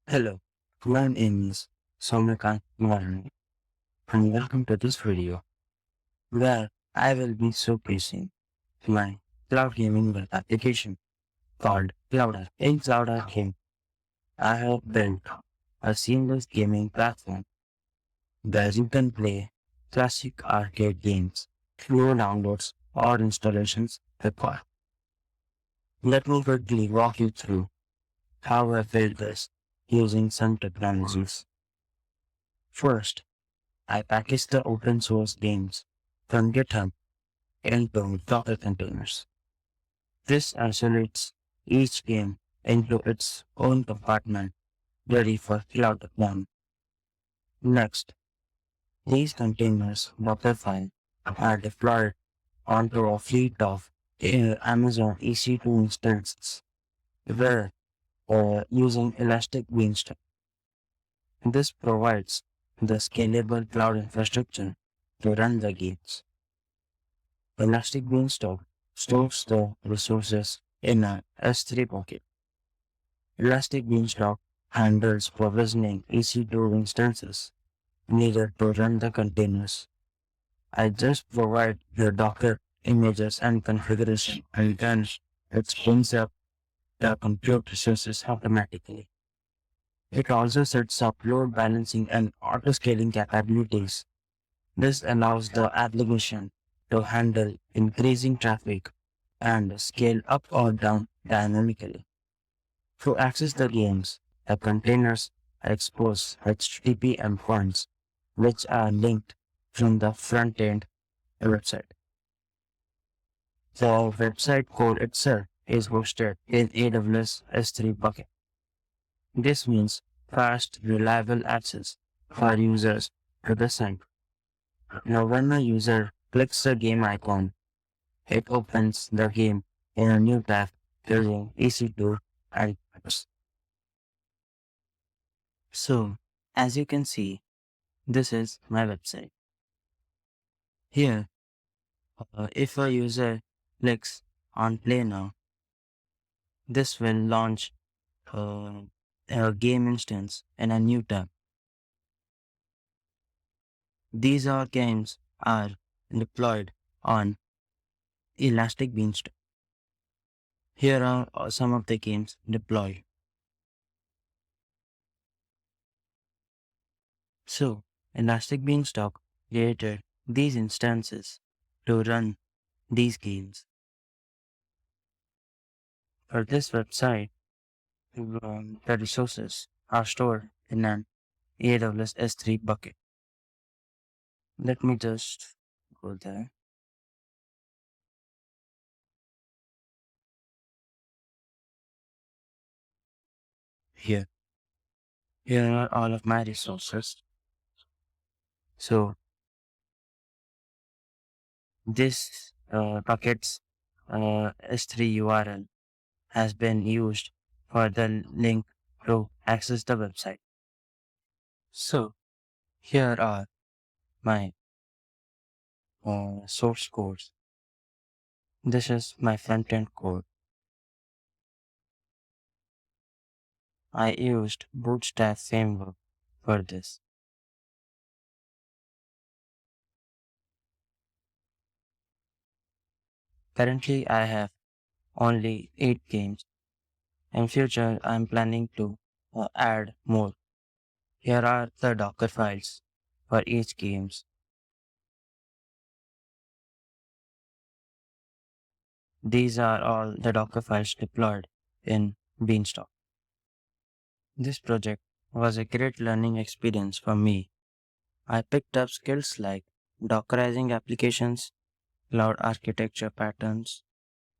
Hello, my name is Somakant Marani, and welcome to this video where I will be showcasing my cloud gaming web application called Cloud. In Cloud Arcade, I have built a seamless gaming platform where you can play classic arcade games, no downloads or installations required. Let me quickly walk you through how I built this using some technologies. First, I package the open source games from GitHub into Docker containers. This isolates each game into its own compartment ready for cloud deployment. Next, these containers Dockerfile are deployed onto a fleet of Amazon EC2 instances where using Elastic Beanstalk. This provides the scalable cloud infrastructure to run the games. Elastic Beanstalk stores the resources in a S3 bucket. Elastic Beanstalk handles provisioning EC2 instances needed to run the containers. I just provide the Docker images and configuration, and then it spins up the compute resources automatically. It also sets up load balancing and auto-scaling capabilities. This allows the application to handle increasing traffic and scale up or down dynamically. To access the games, the containers expose HTTP endpoints, which are linked from the front end website. The website code itself is hosted in AWS S3 bucket. This means fast, reliable access for users to the site. Now, when a user clicks the game icon, it opens the game in a new tab using EC2 and apps. So, as you can see, this is my website. Here, if a user clicks on play now, this will launch uh, a game instance in a new tab. These all games are deployed on Elastic Beanstalk. Here are some of the games deployed. So, Elastic Beanstalk created these instances to run these games. For this website, the resources are stored in an AWS S3 bucket. Let me just go there. Here, here are all of my resources. So, this bucket's S3 URL has been used for the link to access the website. So, here are my source codes. This is my front-end code. I used Bootstrap framework for this. Currently, I have only 8 games. In future, I'm planning to add more. Here are the Docker files for each games. These are all the Docker files deployed in Beanstalk. This project was a great learning experience for me. I picked up skills like Dockerizing applications, cloud architecture patterns,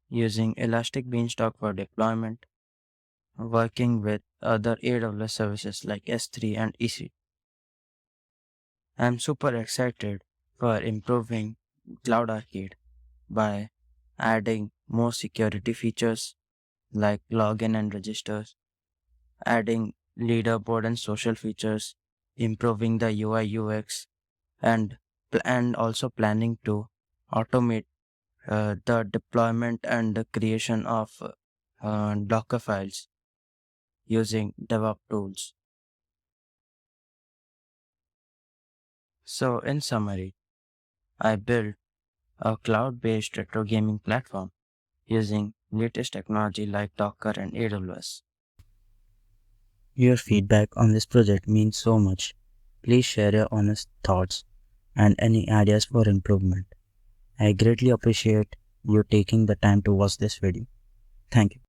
using Elastic Beanstalk for deployment, working with other AWS services like S3 and EC. I'm super excited for improving Cloud Arcade by adding more security features like login and registers, adding leaderboard and social features, improving the UI UX, and also planning to automate the deployment and the creation of Docker files. using DevOps tools. So, in summary, I built a cloud-based retro gaming platform using latest technology like Docker and AWS. Your feedback on this project means so much. Please share your honest thoughts and any ideas for improvement. I greatly appreciate you taking the time to watch this video. Thank you.